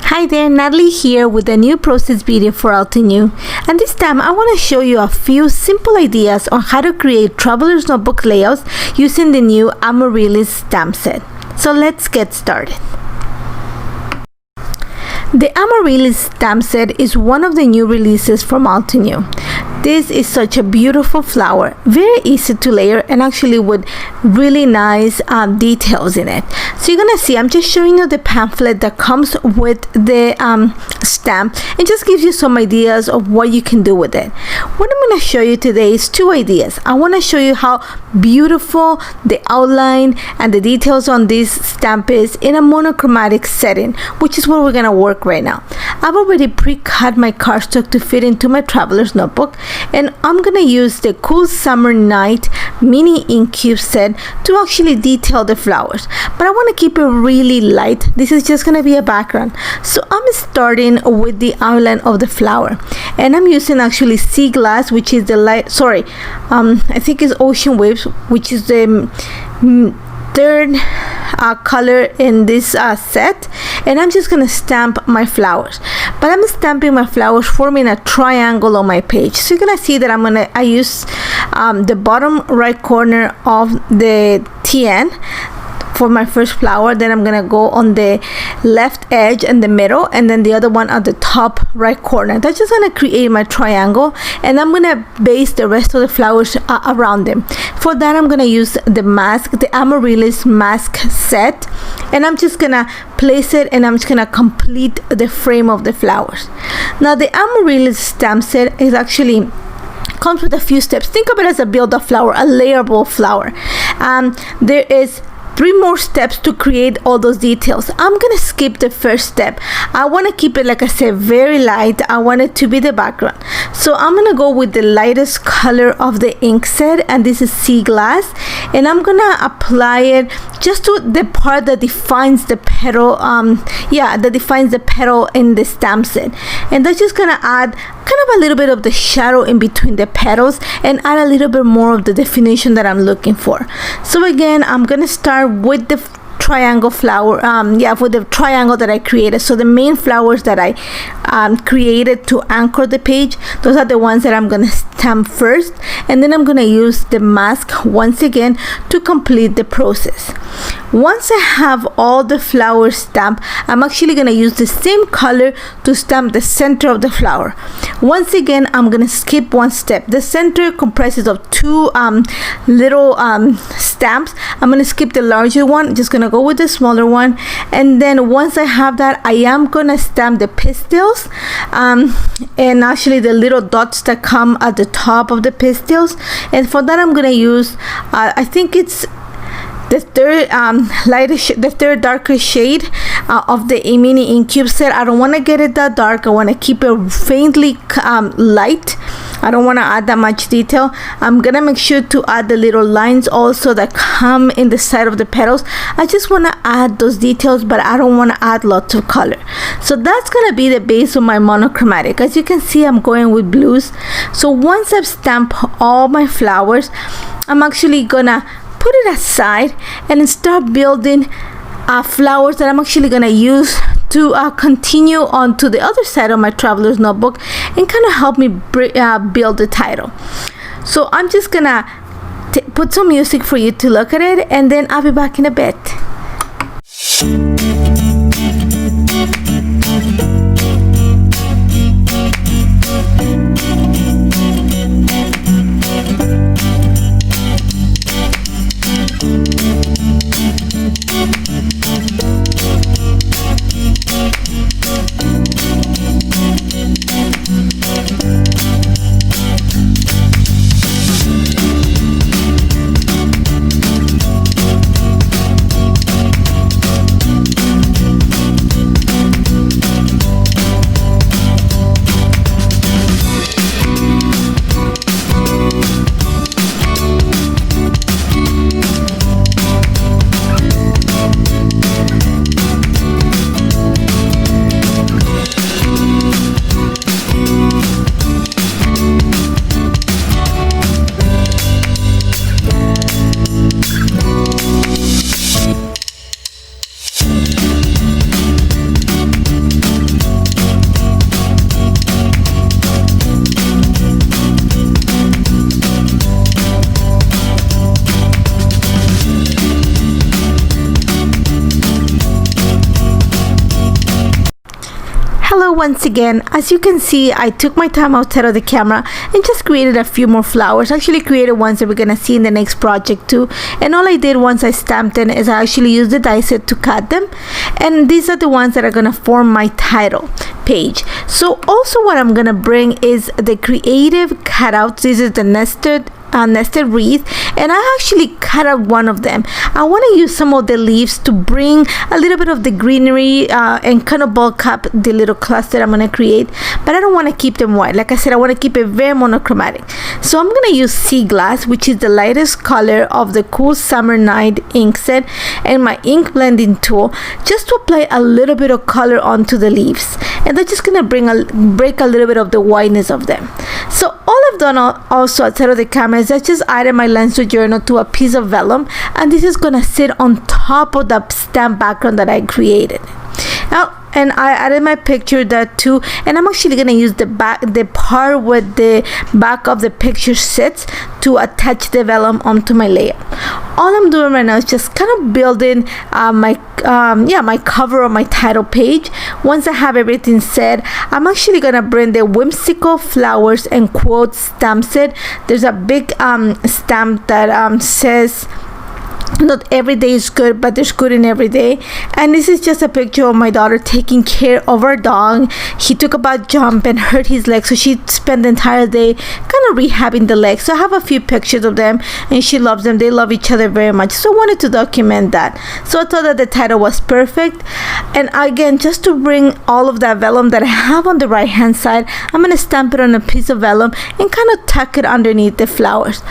Hi there, Natalie here with a new process video for altenew, and this time I want to show you a few simple ideas on how to create traveler's notebook layouts using the new Amaryllis stamp set. So let's get started. The Amaryllis stamp set is one of the new releases from altenew. This is such a beautiful flower, very easy to layer and actually with really nice details in it. So you're gonna see, I'm just showing you the pamphlet that comes with the stamp and just gives you some ideas of what you can do with it. What I'm gonna show you today is two ideas. I wanna show you how beautiful the outline and the details on this stamp is in a monochromatic setting, which is where we're gonna work right now. I've already pre-cut my cardstock to fit into my traveler's notebook, and I'm gonna use the Cool Summer Night mini ink cube set to actually detail the flowers, but I want to keep it really light. This is just gonna be a background, so I'm starting with the outline of the flower, and I'm using actually sea glass, which is the light, I think it's ocean waves, which is the third color in this set, and I'm just gonna stamp my flowers, but I'm stamping my flowers forming a triangle on my page. So you're gonna see that I use the bottom right corner of the TN for my first flower, then I'm gonna go on the left edge and the middle, and then the other one at the top right corner. That's just gonna create my triangle, and I'm gonna base the rest of the flowers around them. For that, I'm gonna use the mask, the Amaryllis mask set, and I'm just gonna place it, and I'm just gonna complete the frame of the flowers. Now the Amaryllis stamp set is actually comes with a few steps. Think of it as a build-up flower, a layerable flower. There is 3 more steps to create all those details. I'm gonna skip the first step. I want to keep it, like I said, very light. I want it to be the background, so I'm gonna go with the lightest color of the ink set, and this is sea glass, and I'm gonna apply it just to the part that defines the petal, that defines the petal in the stamp set, and that's just gonna add kind of a little bit of the shadow in between the petals and add a little bit more of the definition that I'm looking for. So again, I'm gonna start with the triangle flower, with the triangle that I created. So the main flowers that I created to anchor the page, those are the ones that I'm gonna stamp first, and then I'm gonna use the mask once again to complete the process. Once I have all the flowers stamped, I'm actually gonna use the same color to stamp the center of the flower. Once again, I'm gonna skip one step. The center comprises of 2 little stamps. I'm gonna skip the larger one, just gonna go with the smaller one, and then once I have that, I am gonna stamp the pistils and actually the little dots that come at the top of the pistils, and for that I'm gonna use I think it's the third darker shade of the mini ink cube set. I don't want to get it that dark. I want to keep it faintly light. I don't want to add that much detail. I'm gonna make sure to add the little lines also that come in the side of the petals. I just want to add those details, but I don't want to add lots of color. So that's gonna be the base of my monochromatic. As you can see, I'm going with blues. So once I've stamped all my flowers, I'm actually gonna put it aside and start building flowers that I'm actually gonna use to continue on to the other side of my traveler's notebook and kind of help me build the title. So I'm just gonna put some music for you to look at it, and then I'll be back in a bit. Hello once again. As you can see, I took my time outside of the camera and just created a few more flowers. I actually created ones that we're gonna see in the next project too. And all I did once I stamped them is I actually used the die set to cut them. And these are the ones that are gonna form my title page. So also what I'm gonna bring is the creative cutouts. This is the nested wreath, and I actually cut out one of them. I want to use some of the leaves to bring a little bit of the greenery and kind of bulk up the little cluster I'm going to create, but I don't want to keep them white. Like I said, I want to keep it very monochromatic. So I'm going to use sea glass, which is the lightest color of the Cool Summer Night ink set, and my ink blending tool just to apply a little bit of color onto the leaves, and that's just going to break a little bit of the whiteness of them. So all I've done also outside of the camera is I just added my Lenso journal to a piece of vellum, and this is gonna sit on top of the stamp background that I created. Now, and I added my picture there too, and I'm actually gonna use the part where the back of the picture sits to attach the vellum onto my layer. All I'm doing right now is just kind of building my cover of my title page. Once I have everything set, I'm actually gonna bring the whimsical flowers and quotes stamp set. There's a big stamp that says, not every day is good, but there's good in every day. And this is just a picture of my daughter taking care of our dog. He took a bad jump and hurt his leg, so she spent the entire day kind of rehabbing the leg. So I have a few pictures of them, and she loves them. They love each other very much, so I wanted to document that. So I thought that the title was perfect. And again, just to bring all of that vellum that I have on the right hand side, I'm going to stamp it on a piece of vellum and kind of tuck it underneath the flowers.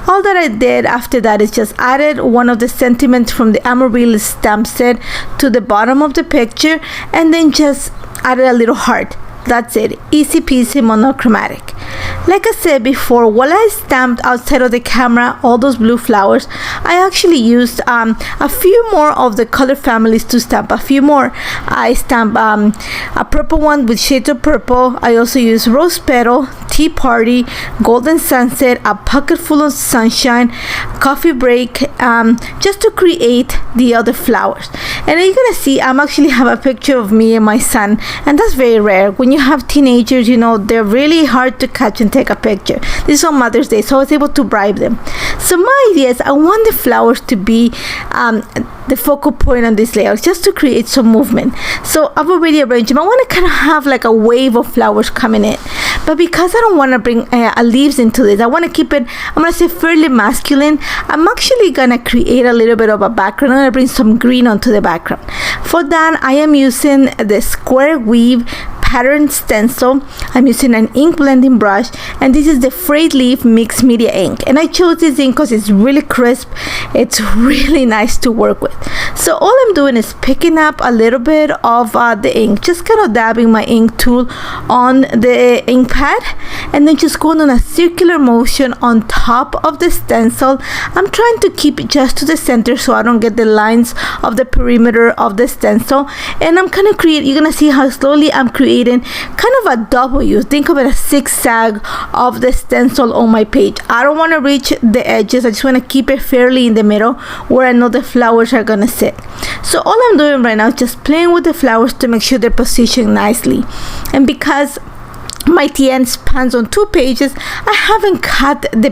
All that I did after that is just added one of the sentiments from the Amaryllis stamp set to the bottom of the picture, and then just added a little heart. That's it. Easy peasy monochromatic. Like I said before, while I stamped outside of the camera all those blue flowers, I actually used a few more of the color families to stamp a few more. I stamped a purple one with shades of purple. I also used rose petal, tea party, golden sunset, a pocket full of sunshine, coffee break, just to create the other flowers. And you're gonna see I'm actually have a picture of me and my son, and that's very rare. When you have teenagers, you know, they're really hard to catch and take a picture. This is on Mother's Day, so I was able to bribe them. So my idea is I want the flowers to be the focal point on this layout, just to create some movement. So I've already arranged them. I want to kind of have like a wave of flowers coming in, but because I don't want to bring leaves into this, I want to keep it, I'm going to say, fairly masculine. I'm actually going to create a little bit of a background. I'm going to bring some green onto the background. For that, I am using the Square Weave pattern stencil. I'm using an ink blending brush, and this is the Frayed Leaf Mixed Media ink, and I chose this ink because it's really crisp. It's really nice to work with. So all I'm doing is picking up a little bit of the ink, just kind of dabbing my ink tool on the ink pad, and then just going on a circular motion on top of the stencil. I'm trying to keep it just to the center so I don't get the lines of the perimeter of the stencil, and I'm kind of you're gonna see how slowly I'm creating kind of a W. Think of it as zigzag of the stencil on my page. I don't want to reach the edges. I just want to keep it fairly in the middle where I know the flowers are gonna sit. So all I'm doing right now is just playing with the flowers to make sure they're positioned nicely. And because my TN spans on 2 pages, I haven't cut the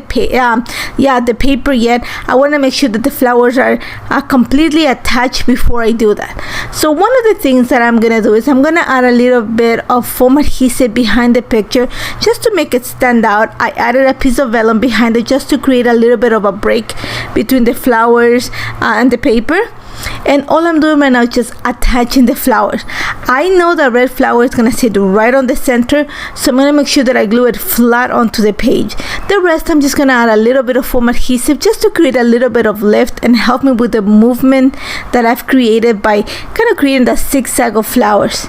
paper yet. I want to make sure that the flowers are completely attached before I do that. So one of the things that I'm gonna do is I'm gonna add a little bit of foam adhesive behind the picture just to make it stand out. I added a piece of vellum behind it just to create a little bit of a break between the flowers and the paper. And all I'm doing right now is just attaching the flowers. I know the red flower is gonna sit right on the center, so I'm gonna make sure that I glue it flat onto the page. The rest, I'm just gonna add a little bit of foam adhesive just to create a little bit of lift and help me with the movement that I've created by kind of creating that zigzag of flowers.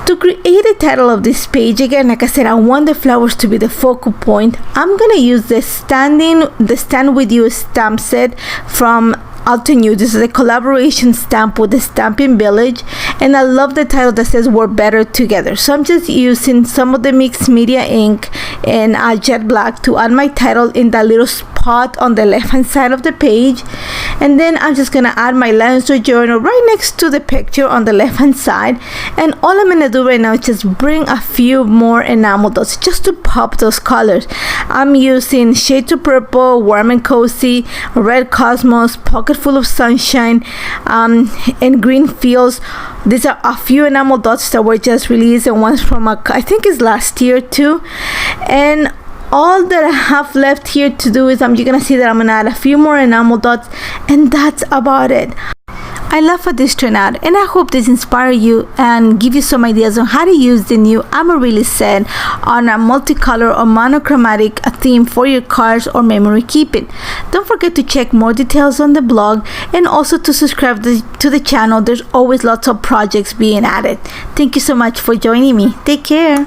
To create the title of this page, again, like I said, I want the flowers to be the focal point. I'm gonna use the Stand With You stamp set from altenew. This is a collaboration stamp with the Stamping Village, and I love the title that says "We're Better Together." So I'm just using some of the mixed media ink and jet black to add my title in that little spot pot on the left hand side of the page, and then I'm just gonna add my lines or journal right next to the picture on the left hand side. And all I'm gonna do right now is just bring a few more enamel dots just to pop those colors. I'm using Shades of Purple, Warm and Cozy, Red Cosmos, Pocket Full of Sunshine, and Green Fields. These are a few enamel dots that were just released, and one's from I think it's last year too. And all that I have left here to do is you're gonna see that I'm gonna add a few more enamel dots, and that's about it. I love how this turned out, and I hope this inspires you and give you some ideas on how to use the new Amaryllis set on a multicolor or monochromatic theme for your cards or memory keeping. Don't forget to check more details on the blog, and also to subscribe to the channel. There's always lots of projects being added. Thank you so much for joining me. Take care.